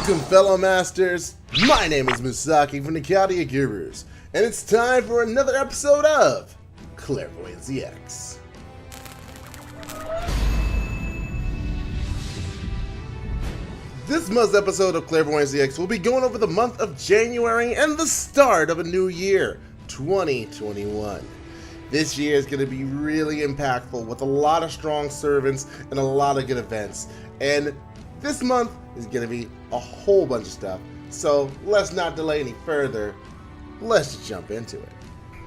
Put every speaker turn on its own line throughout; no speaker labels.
Welcome, fellow masters. My name is Musaki from the Chaldea Gurus, and it's time for another episode of Clairvoyance EX. This month's episode of Clairvoyance EX will be going over the month of January and the start of a new year, 2021. This year is going to be really impactful with a lot of strong servants and a lot of good events. And this month is going to be a whole bunch of stuff. So let's not delay any further. Let's just jump into it.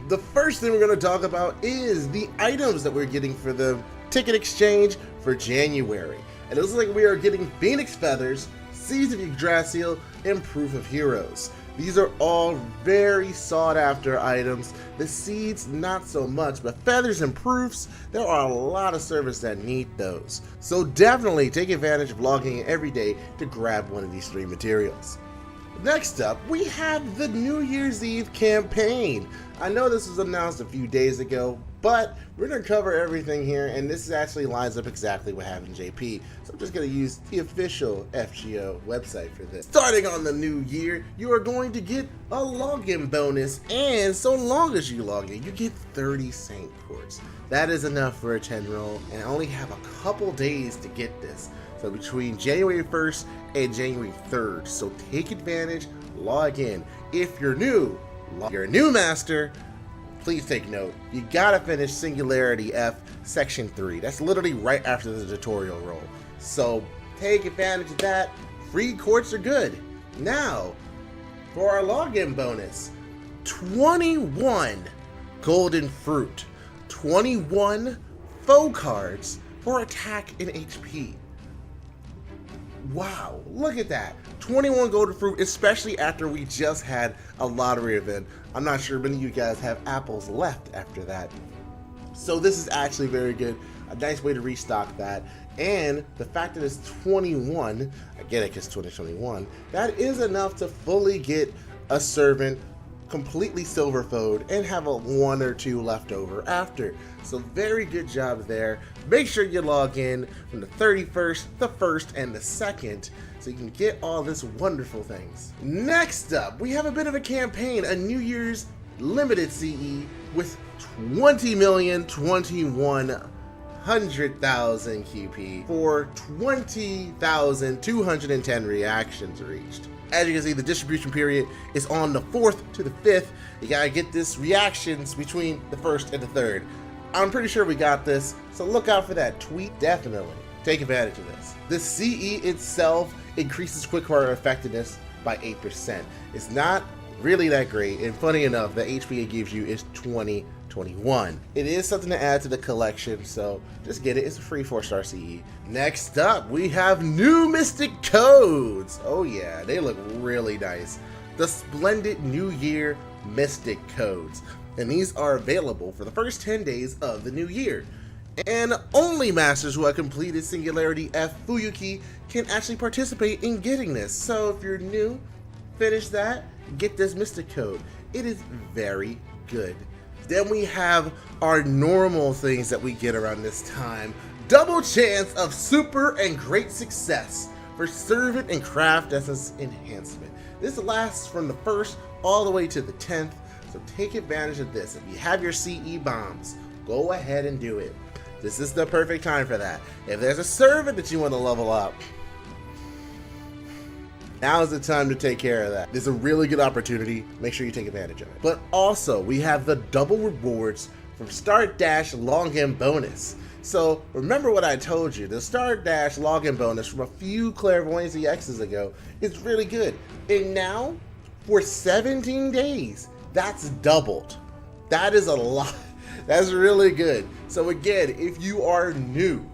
The first thing we're going to talk about is the items that we're getting for the ticket exchange for January. And it looks like we are getting Phoenix Feathers, Seeds of Yggdrasil, and Proof of Heroes. These are all very sought after items. The seeds, not so much, but feathers and proofs, there are a lot of servers that need those. So definitely take advantage of logging in every day to grab one of these three materials. Next up, we have the New Year's Eve campaign. I know this was announced a few days ago, but we're going to cover everything here, and this actually lines up exactly what happened in JP. So I'm just going to use the official FGO website for this. Starting on the new year, you are going to get a login bonus, and so long as you log in, you get 30 Saint Quartz. That is enough for a 10 roll, and I only have a couple days to get this. So between January 1st and January 3rd. So take advantage, log in. If you're new, you're a new master, please take note. You gotta finish Singularity F Section 3. That's literally right after the tutorial role. So take advantage of that. Free quartz are good. Now, for our login bonus, 21 golden fruit, 21 foe cards for attack and HP. Wow, look at that. 21 golden fruit, especially after we just had a lottery event. I'm not sure many of you guys have apples left after that. So this is actually very good. A nice way to restock that. And the fact that it's 21, I get it because 2021, that is enough to fully get a servant completely silver foed and have a 1 or 2 left over after. So very good job there. Make sure you log in from the 31st, the 1st, and the 2nd so you can get all this wonderful things. Next up, we have a bit of a campaign, a New Year's limited CE with 20,021,100,000 QP for 20,210 reactions reached. As you can see, the distribution period is on the 4th to the 5th. You gotta get this reactions between the 1st and the 3rd. I'm pretty sure we got this, so look out for that tweet, definitely. Take advantage of this. The CE itself increases quickfire effectiveness by 8%. It's not really that great, and funny enough, the HP it gives you is 2021. It is something to add to the collection, so just get it. It's a free 4-star CE. Next up, we have new Mystic Codes. Oh yeah, they look really nice. The Splendid New Year Mystic Codes. And these are available for the first 10 days of the new year. And only masters who have completed Singularity F Fuyuki can actually participate in getting this. So if you're new, finish that, get this Mystic Code. It is very good. Then we have our normal things that we get around this time. Double chance of super and great success for Servant and Craft Essence Enhancement. This lasts from the 1st all the way to the 10th, so take advantage of this. If you have your CE bombs, go ahead and do it. This is the perfect time for that. If there's a servant that you want to level up, now is the time to take care of that. There's a really good opportunity. Make sure you take advantage of it. But also, we have the double rewards from Start Dash Login Bonus. So remember what I told you, the Start Dash Login Bonus from a few Clairvoyance EXs ago is really good. And now, for 17 days, that's doubled. That is a lot. That's really good. So again, if you are new,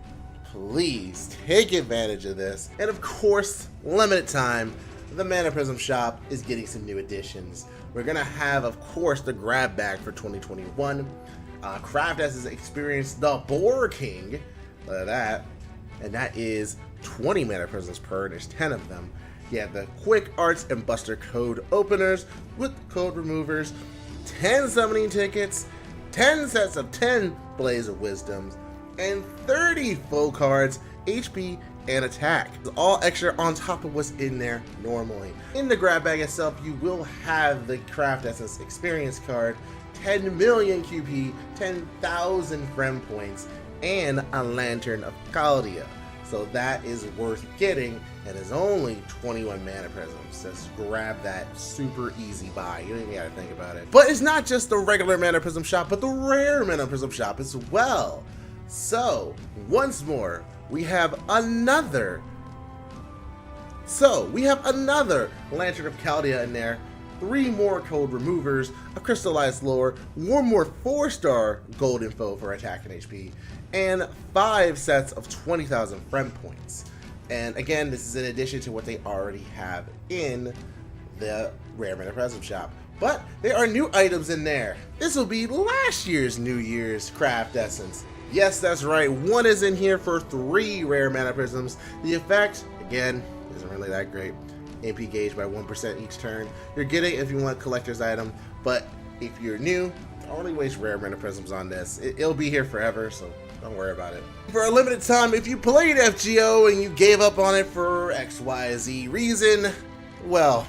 please take advantage of this. And of course, limited time, the Mana Prism shop is getting some new additions. We're gonna have, of course, the grab bag for 2021. Craft has experienced the Boar King, look at that, and that is 20 Mana Prisms per, there's 10 of them. You have the Quick Arts and Buster Code Openers with code removers, 10 summoning tickets, 10 sets of 10 Blaze of Wisdoms, and 30 full cards, HP, and attack. It's all extra on top of what's in there normally. In the grab bag itself, you will have the Craft Essence Experience card, 10 million QP, 10,000 friend points, and a Lantern of Chaldea. So that is worth getting, and is only 21 mana prisms. Just grab that, super easy buy. You don't even gotta think about it. But it's not just the regular mana prism shop, but the rare mana prism shop as well. So, once more, we have another Lantern of Chaldea in there, 3 more code removers, a crystallized lore, 1 more 4-star gold info for attack and HP, and 5 sets of 20,000 friend points. And again, this is in addition to what they already have in the Rare Mana Prism shop. But there are new items in there. This will be last year's New Year's Craft Essence. Yes, that's right, 1 is in here for 3 Rare Mana Prisms. The effect, again, isn't really that great. MP gauge by 1% each turn. You're getting it if you want a collector's item, but if you're new, don't really waste Rare Mana Prisms on this. It'll be here forever, so don't worry about it. For a limited time, if you played FGO and you gave up on it for XYZ reason, well,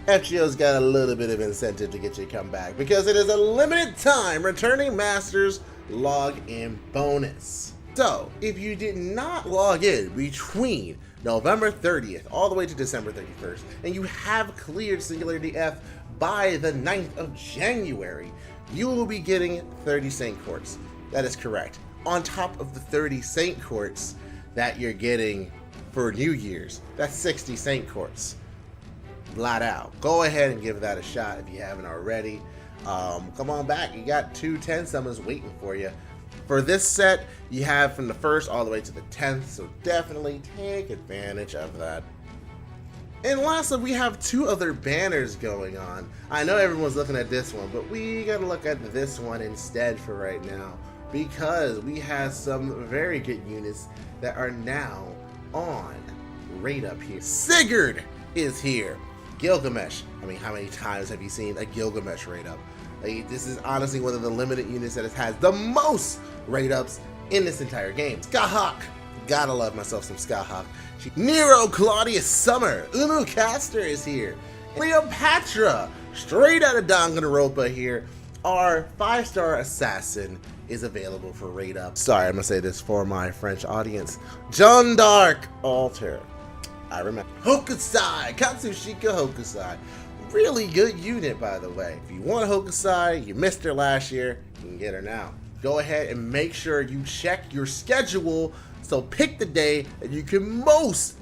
FGO's got a little bit of incentive to get you to come back, because it is a limited time Returning Masters login bonus. So, if you did not log in between November 30th all the way to December 31st, and you have cleared Singularity F by the 9th of January, you will be getting 30 Saint Quartz. That is correct. On top of the 30 Saint Quartz that you're getting for New Year's, that's 60 Saint Quartz. Flat out. Go ahead and give that a shot if you haven't already. Come on back. You got 2 10 summons waiting for you. For this set, you have from the 1st all the way to the 10th, so definitely take advantage of that. And lastly, we have 2 other banners going on. I know everyone's looking at this one, but we gotta look at this one instead for right now, because we have some very good units that are now on Raid Up here. Sigurd is here. Gilgamesh. I mean, how many times have you seen a Gilgamesh Raid Up? Like, this is honestly one of the limited units that has the most Raid Ups in this entire game. Skyhawk. Gotta love myself some Skyhawk. Nero Claudius Summer. Unu Caster is here. Cleopatra. Straight out of Danganronpa here. Our 5-star assassin is available for Raid Up. Sorry, I'm gonna say this for my French audience. Jeanne d'Arc Altar. I remember. Hokusai. Katsushika Hokusai. Really good unit, by the way. If you want Hokusai, you missed her last year, you can get her now. Go ahead and make sure you check your schedule, so pick the day that you can most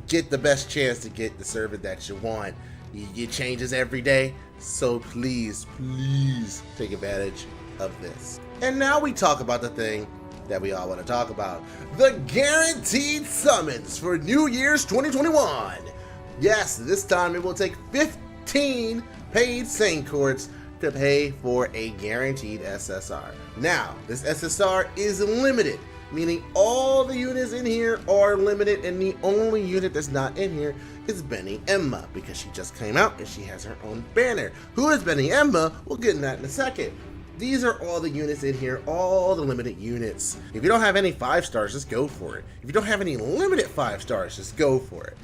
get the best chance to get the servant that you want. You get changes every day, so please take advantage of this. And now we talk about the thing that we all want to talk about. The guaranteed summons for New Year's 2021. Yes, this time it will take 15 paid Saint Quartz to pay for a guaranteed SSR. Now, this SSR is limited, meaning all the units in here are limited, and the only unit that's not in here is Beni-Enma, because she just came out and she has her own banner. Who is Beni-Enma? We'll get in that in a second. These are all the units in here, all the limited units. If you don't have any 5 stars, just go for it. If you don't have any limited 5 stars, just go for it.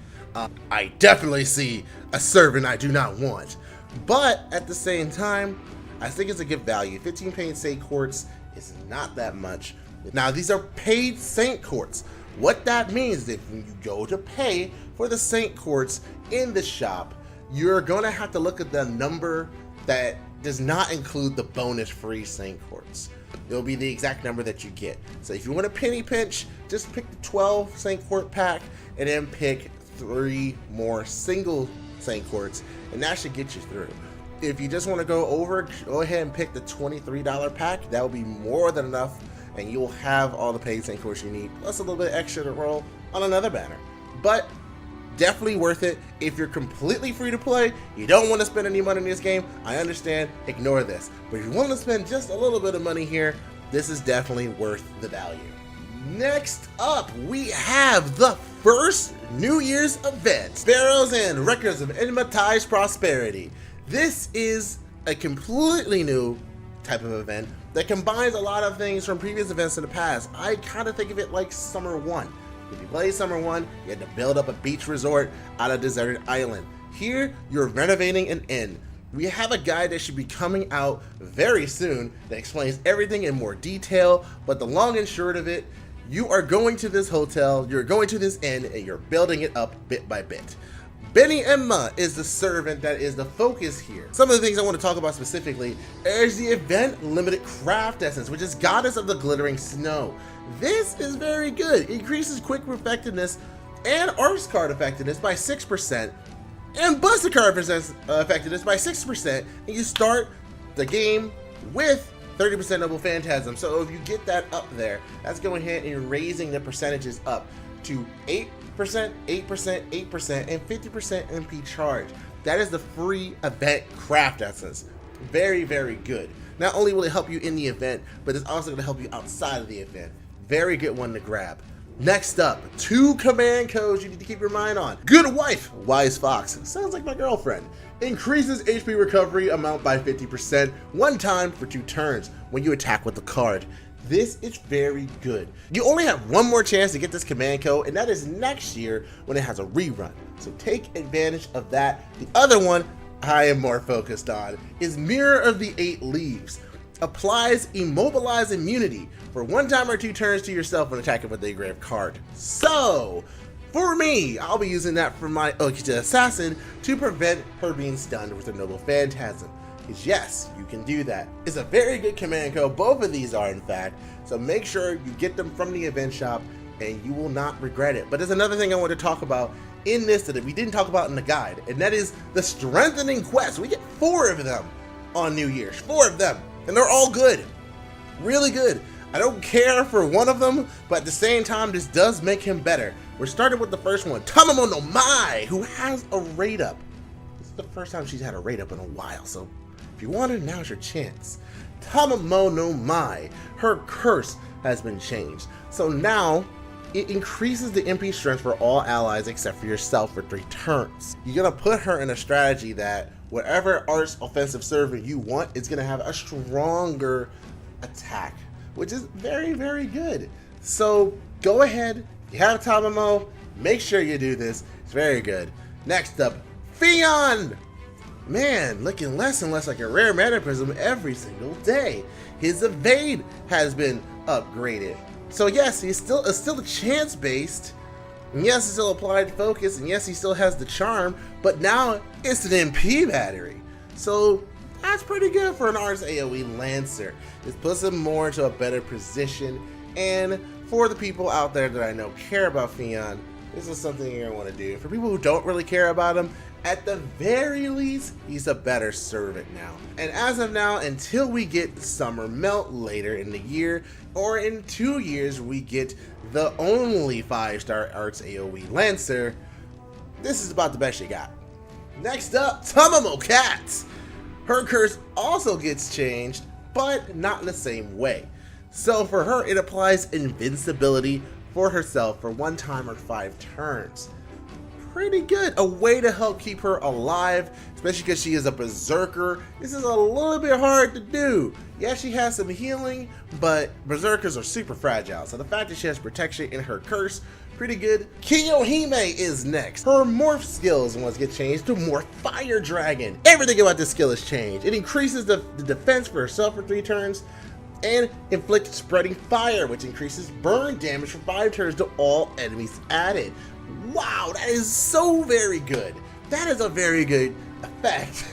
I definitely see a servant I do not want, but at the same time, I think it's a good value. 15 paid Saint Quartz is not that much. Now, these are paid Saint Quartz. What that means is if you go to pay for the Saint Quartz in the shop, you're going to have to look at the number that does not include the bonus free Saint Quartz. It'll be the exact number that you get. So if you want a penny pinch, just pick the 12 Saint Quartz pack and then pick 3 more single Saint Quartz, and that should get you through. If you just want to go ahead and pick the $23 pack. That will be more than enough, and you'll have all the paid Saint Quartz you need, plus a little bit extra to roll on another banner. But definitely worth it. If you're completely free to play, you don't want to spend any money in this game, I understand, ignore this. But if you want to spend just a little bit of money here, this is definitely worth the value. Next up, we have the first New Year's event, Sparrows and Records of Enma-Tei's Prosperity. This is a completely new type of event that combines a lot of things from previous events in the past. I kind of think of it like Summer 1. If you play Summer 1, you had to build up a beach resort on a deserted island. Here, you're renovating an inn. We have a guide that should be coming out very soon that explains everything in more detail, but the long and short of it, you are going to this hotel, you're going to this inn, and you're building it up bit by bit. Beni-Enma is the servant that is the focus here. Some of the things I want to talk about specifically is the event limited craft essence, which is Goddess of the Glittering Snow. This is very good. It increases quick effectiveness and arts card effectiveness by 6%, and Buster card effectiveness by 6%, and you start the game with 30% Noble Phantasm. So if you get that up there, that's going ahead and raising the percentages up to 8%, 8%, 8%, and 50% MP charge. That is the free event craft essence. Very, very good. Not only will it help you in the event, but it's also going to help you outside of the event. Very good one to grab. Next up, 2 command codes you need to keep your mind on. Good Wife, Wise Fox, sounds like my girlfriend. Increases HP recovery amount by 50%, one time for 2 turns when you attack with the card. This is very good. You only have one more chance to get this command code, and that is next year when it has a rerun. So take advantage of that. The other one I am more focused on is Mirror of the 8 Leaves. Applies Immobilize Immunity for 1 time or 2 turns to yourself when attacking with the engraved card. So, for me, I'll be using that for my Okita Assassin to prevent her being stunned with a Noble Phantasm. Because yes, you can do that. It's a very good command code, both of these are in fact, so make sure you get them from the event shop and you will not regret it. But there's another thing I want to talk about in this that we didn't talk about in the guide, and that is the Strengthening Quest. We get 4 of them on New Year's, 4 of them. And they're all good, really good. I don't care for one of them, but at the same time, this does make him better. We're starting with the first one, Tamamo no Mai, who has a rate up. This is the first time she's had a rate up in a while, so if you want her, now's your chance. Tamamo no Mai, her curse has been changed. So now, it increases the MP strength for all allies except for yourself for 3 turns. You're gonna put her in a strategy that whatever arts offensive servant you want is going to have a stronger attack, which is very, very good. So go ahead, you have Tamamo, make sure you do this. It's very good. Next up, Fion! Man, looking less and less like a rare mana prism every single day. His evade has been upgraded. So yes, it's still chance based. And yes, it's still applied focus, and yes, he still has the charm, but now it's an MP battery. So that's pretty good for an Arts AoE Lancer. It puts him more into a better position, and for the people out there that I know care about Fion, this is something you're going to want to do. For people who don't really care about him, at the very least, he's a better servant now. And as of now, until we get Summer Melt later in the year, or in 2 years we get the only 5-star Arts AoE Lancer, this is about the best you got. Next up, Tamamo Cat. Her curse also gets changed, but not in the same way. So for her, it applies invincibility for herself for 1 time or 5 turns. Pretty good. A way to help keep her alive, especially because she is a berserker. This is a little bit hard to do. Yeah, she has some healing, but berserkers are super fragile. So the fact that she has protection in her curse, pretty good. Kiyohime is next. Her morph skills once get changed to Morph Fire Dragon. Everything about this skill is changed. It increases the defense for herself for 3 turns, and inflict Spreading Fire, which increases burn damage for 5 turns to all enemies added. Wow, that is so very good. That is a very good effect.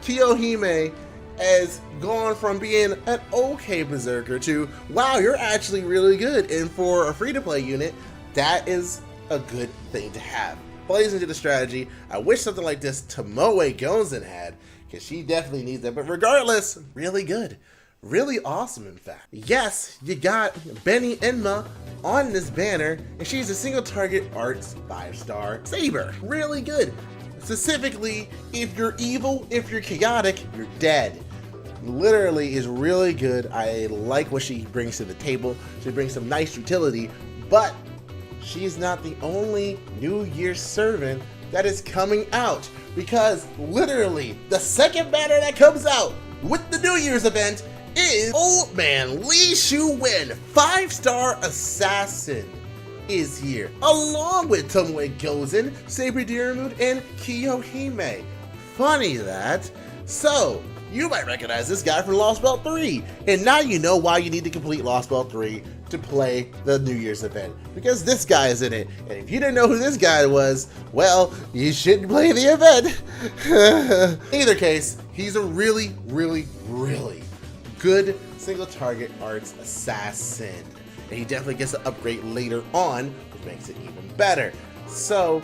Kiyohime has gone from being an okay berserker to, wow, you're actually really good. And for a free-to-play unit, that is a good thing to have. Plays into the strategy. I wish something like this Tomoe Gonzen had, because she definitely needs that. But regardless, really good. Really awesome, in fact. Yes, you got Beni-Enma on this banner, and she's a single target arts 5-star saber. Really good. Specifically, if you're evil, if you're chaotic, you're dead. Literally is really good. I like what she brings to the table. She brings some nice utility, but she's not the only New Year's servant that is coming out, because literally the second banner that comes out with the New Year's event is Old Man Li Shu-wen, 5-star assassin, is here, along with Tomoe Gozen, Saber Diramut, and Kiyohime. Funny that. So, you might recognize this guy from Lost Belt 3, and now you know why you need to complete Lost Belt 3 to play the New Year's event, because this guy is in it, and if you didn't know who this guy was, well, you shouldn't play the event. In either case, he's a really, really, really good single target arts assassin, and he definitely gets an upgrade later on, which makes it even better. So,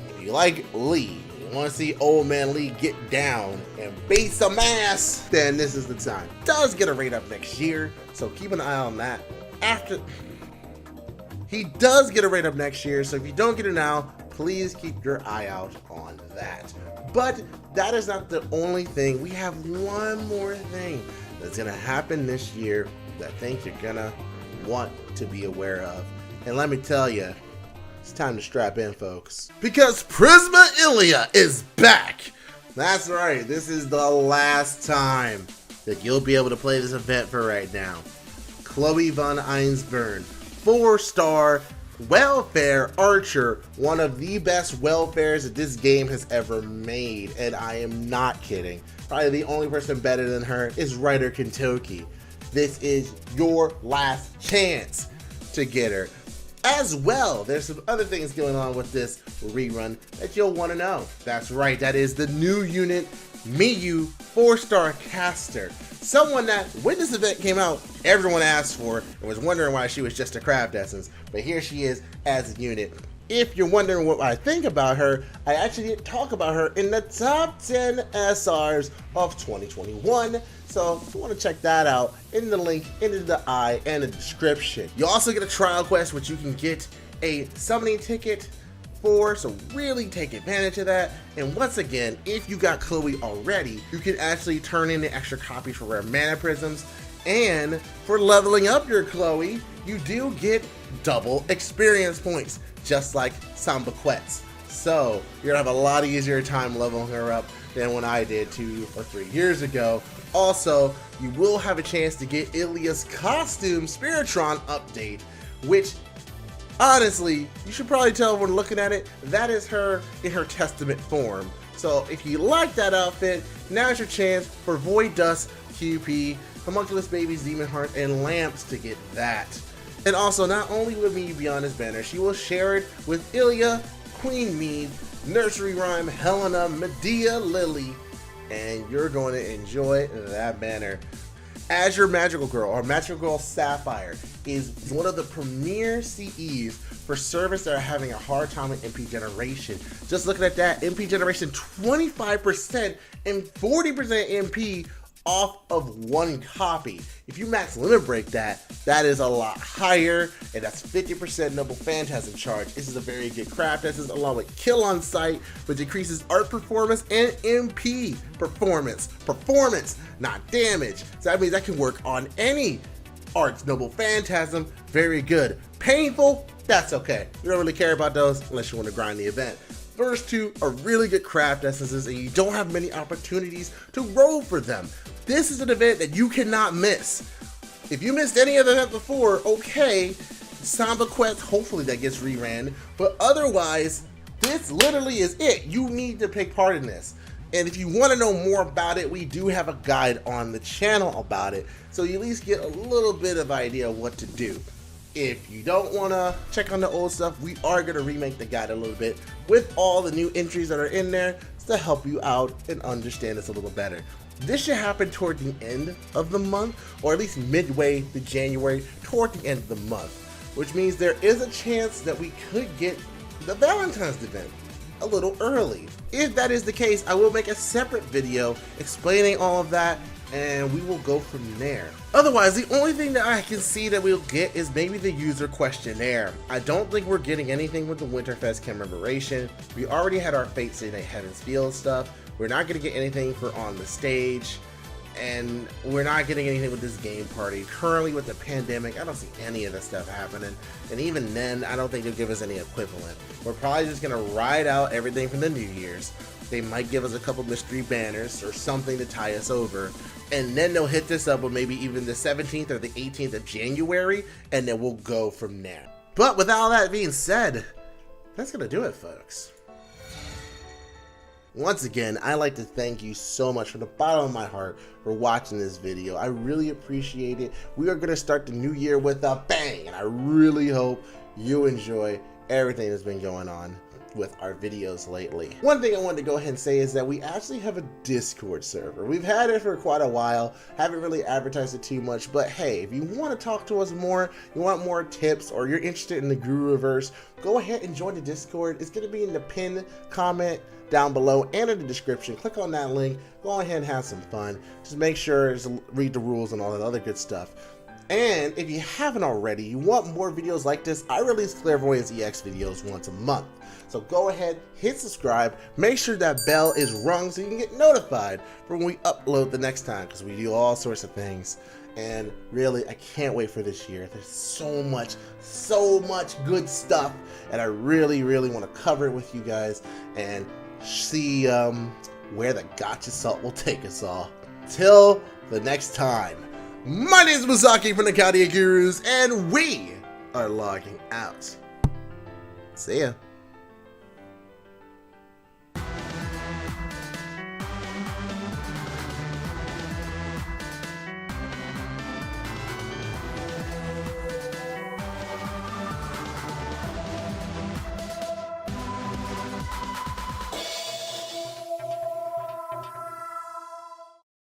if you like Lee, want to see Old Man Lee get down and beat some ass, then this is the time. Does get a rate up next year, so keep an eye on that. He does get a rate up next year, so if you don't get it now, please keep your eye out on that. But that is not the only thing. We have one more thing that's gonna happen this year that I think you're gonna want to be aware of. And let me tell you, it's time to strap in, folks, because Prisma Illya is back. That's right, this is the last time that you'll be able to play this event for right now. Chloe von Einsburn, 4-star welfare archer, one of the best welfares that this game has ever made, and I am not kidding. Probably the only person better than her is Ryder Kentucky. This is your last chance to get her. As well, there's some other things going on with this rerun that you'll want to know. That's right, that is the new unit, Miyu, 4-star caster. Someone that, when this event came out, everyone asked for and was wondering why she was just a craft essence. But here she is as a unit. If you're wondering what I think about her, I actually did talk about her in the top 10 SRs of 2021. So if you want to check that out, in the link in the eye and the description. You also get a trial quest, which you can get a summoning ticket for, so really take advantage of that. And once again, if you got Chloe already, you can actually turn in the extra copies for rare mana prisms, and for leveling up your Chloe, you do get double experience points, just like Samba Quetz. So you're gonna have a lot easier time leveling her up than when I did 2 or 3 years ago. Also, you will have a chance to get Illya's costume Spiritron update, which honestly, you should probably tell when looking at it, that is her in her Testament form. So if you like that outfit, now's your chance for Void Dust, QP, Homunculus Babies, Demon Heart, and Lamps to get that. And also, not only will Miyu be on this banner, she will share it with Illya, Queen Mead, Nursery Rhyme, Helena, Medea, Lily, and you're going to enjoy that banner. Azure Magical Girl, or Magical Girl Sapphire, is one of the premier CEs for servers that are having a hard time with MP generation. Just looking at that, MP generation 25% and 40% MP off of one copy. If you max limit break that, that is a lot higher, and that's 50% Noble Phantasm charge. This is a very good craft. This is along with Kill on Sight, which increases art performance and MP performance. Performance, not damage. So that means that can work on any arts. Noble Phantasm, very good. Painful, that's okay. You don't really care about those unless you want to grind the event. First two are really good craft essences, and you don't have many opportunities to roll for them. This is an event that you cannot miss. If you missed any other event before, okay, Samba Quest, hopefully that gets reran, but otherwise, this literally is it. You need to take part in this. And if you want to know more about it, we do have a guide on the channel about it, so you at least get a little bit of idea of what to do. If you don't want to check on the old stuff, we are going to remake the guide a little bit with all the new entries that are in there to help you out and understand this a little better. This should happen toward the end of the month, or at least midway to January, toward the end of the month, which means there is a chance that we could get the Valentine's event a little early. If that is the case, I will make a separate video explaining all of that, and we will go from there. Otherwise, the only thing that I can see that we'll get is maybe the user questionnaire. I don't think we're getting anything with the Winterfest commemoration. We already had our Fate Stay Heaven's Field stuff. We're not going to get anything for On the Stage, and we're not getting anything with this game party. Currently, with the pandemic, I don't see any of this stuff happening, and even then, I don't think they'll give us any equivalent. We're probably just going to ride out everything from the New Year's. They might give us a couple mystery banners or something to tie us over. And then they'll hit this up with maybe even the 17th or the 18th of January, and then we'll go from there. But with all that being said, that's going to do it, folks. Once again, I'd like to thank you so much from the bottom of my heart for watching this video. I really appreciate it. We are going to start the new year with a bang, and I really hope you enjoy everything that's been going on with our videos lately. One thing I wanted to go ahead and say is that we actually have a Discord server. We've had it for quite a while, haven't really advertised it too much, but hey, if you want to talk to us more, you want more tips, or you're interested in the Guruverse, go ahead and join the Discord. It's going to be in the pinned comment down below and in the description. Click on that link, go ahead and have some fun. Just make sure to read the rules and all that other good stuff. And if you haven't already, you want more videos like this, I release Clairvoyance EX videos once a month. So go ahead, hit subscribe, make sure that bell is rung so you can get notified for when we upload the next time, because we do all sorts of things. And really, I can't wait for this year. There's so much good stuff, and I really want to cover it with you guys and see where the gotcha salt will take us all. Till the next time. My name is Masaki from the Chaldea Gurus, and we are logging out. See ya.